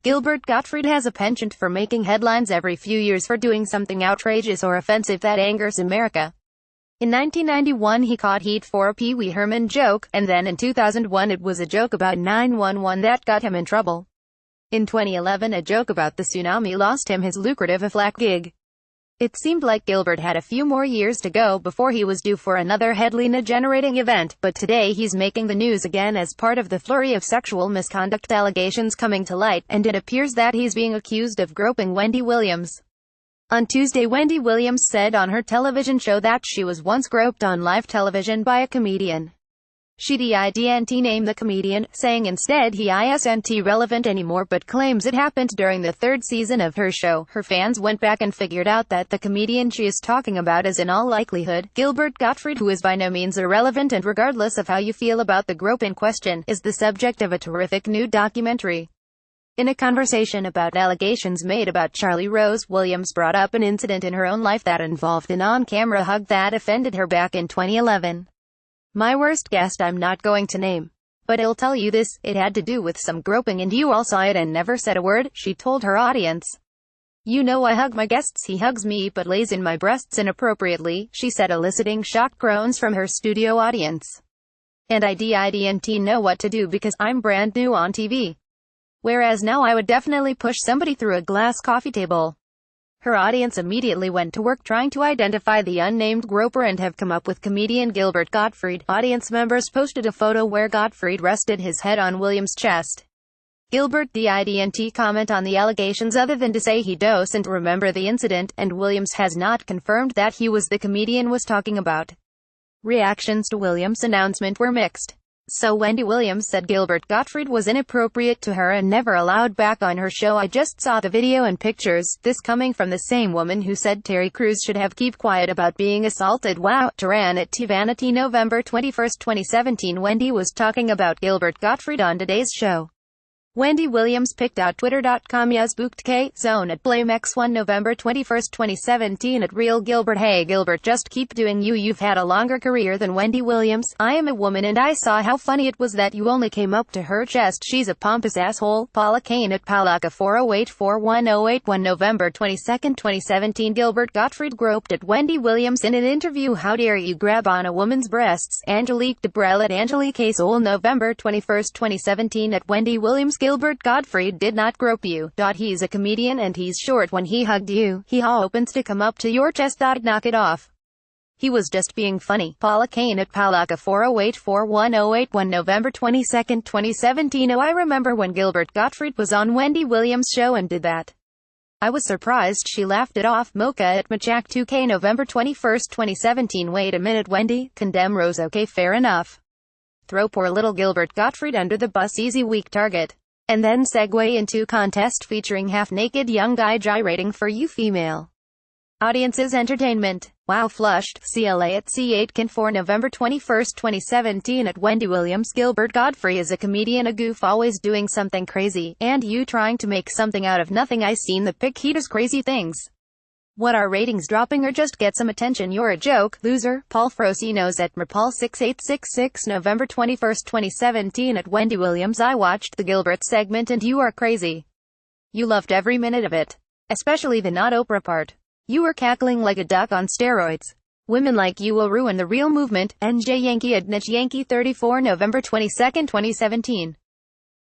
Gilbert Gottfried has a penchant for making headlines every few years for doing something outrageous or offensive that angers America. In 1991 he caught heat for a Pee Wee Herman joke, and then in 2001 it was a joke about 911 that got him in trouble. In 2011 a joke about the tsunami lost him his lucrative Aflac gig. It seemed like Gilbert had a few more years to go before he was due for another headline-generating event, but today he's making the news again as part of the flurry of sexual misconduct allegations coming to light, and it appears that he's being accused of groping Wendy Williams. On Tuesday, Wendy Williams said on her television show that she was once groped on live television by a comedian. She didn't name the comedian, saying instead he isn't relevant anymore, but claims it happened during the third season of her show. Her fans went back and figured out that the comedian she is talking about is in all likelihood Gilbert Gottfried, who is by no means irrelevant and, regardless of how you feel about the grope in question, is the subject of a terrific new documentary. In a conversation about allegations made about Charlie, Rose Williams brought up an incident in her own life that involved an on-camera hug that offended her back in 2011. "My worst guest I'm not going to name. But I'll tell you this, it had to do with some groping and you all saw it and never said a word," she told her audience. "You know I hug my guests, he hugs me but lays in my breasts inappropriately," she said, eliciting shocked groans from her studio audience. "And I didn't know what to do because I'm brand new on TV. Whereas now I would definitely push somebody through a glass coffee table." Her audience immediately went to work trying to identify the unnamed groper and have come up with comedian Gilbert Gottfried. Audience members posted a photo where Gottfried rested his head on Williams' chest. Gilbert didn't comment on the allegations other than to say he doesn't remember the incident, and Williams has not confirmed that he was the comedian was talking about. Reactions to Williams' announcement were mixed. So Wendy Williams said Gilbert Gottfried was inappropriate to her and never allowed back on her show. "I just saw the video and pictures." This coming from the same woman who said Terry Crews should have keep quiet about being assaulted. Wow. Turan at Vanity, November 21, 2017. Wendy was talking about Gilbert Gottfried on today's show. Wendy Williams picked out Twitter.com Yazbooked K-Zone at BlameX1 November 21, 2017 at Real Gilbert. "Hey Gilbert, just keep doing you. You've had a longer career than Wendy Williams. I am a woman and I saw how funny it was that you only came up to her chest. She's a pompous asshole." Paula Kane at Palaka 408-41081 November 22, 2017. Gilbert Gottfried groped at Wendy Williams in an interview. "How dare you grab on a woman's breasts?" Angelique Debrel at Angelique Soul November 21, 2017 at Wendy Williams. "Gilbert Gottfried did not grope you. He's a comedian and he's short. When he hugged you, he opens to come up to your chest. Knock it off. He was just being funny." Paula Kane at Palaka 408-41081 November 22, 2017. "Oh, I remember when Gilbert Gottfried was on Wendy Williams' show and did that. I was surprised she laughed it off." Mocha at Machak 2K November 21, 2017. "Wait a minute, Wendy, condemn Rose. Okay, fair enough. Throw poor little Gilbert Gottfried under the bus. Easy, weak target. And then segue into contest featuring half-naked young guy gyrating for you female audiences entertainment. Wow. Flushed. CLA at C8Kin 4 November 21, 2017 at Wendy Williams. "Gilbert Gottfried is a comedian, a goof, always doing something crazy, and you trying to make something out of nothing. I seen the pic. He does crazy things. What are ratings dropping or just get some attention? You're a joke, loser." Paul Frosinos at Rapal6866 November 21, 2017 at Wendy Williams. "I watched the Gilbert segment and you are crazy. You loved every minute of it. Especially the not Oprah part. You were cackling like a duck on steroids. Women like you will ruin the real movement." NJ Yankee at Niche Yankee 34 November 22, 2017.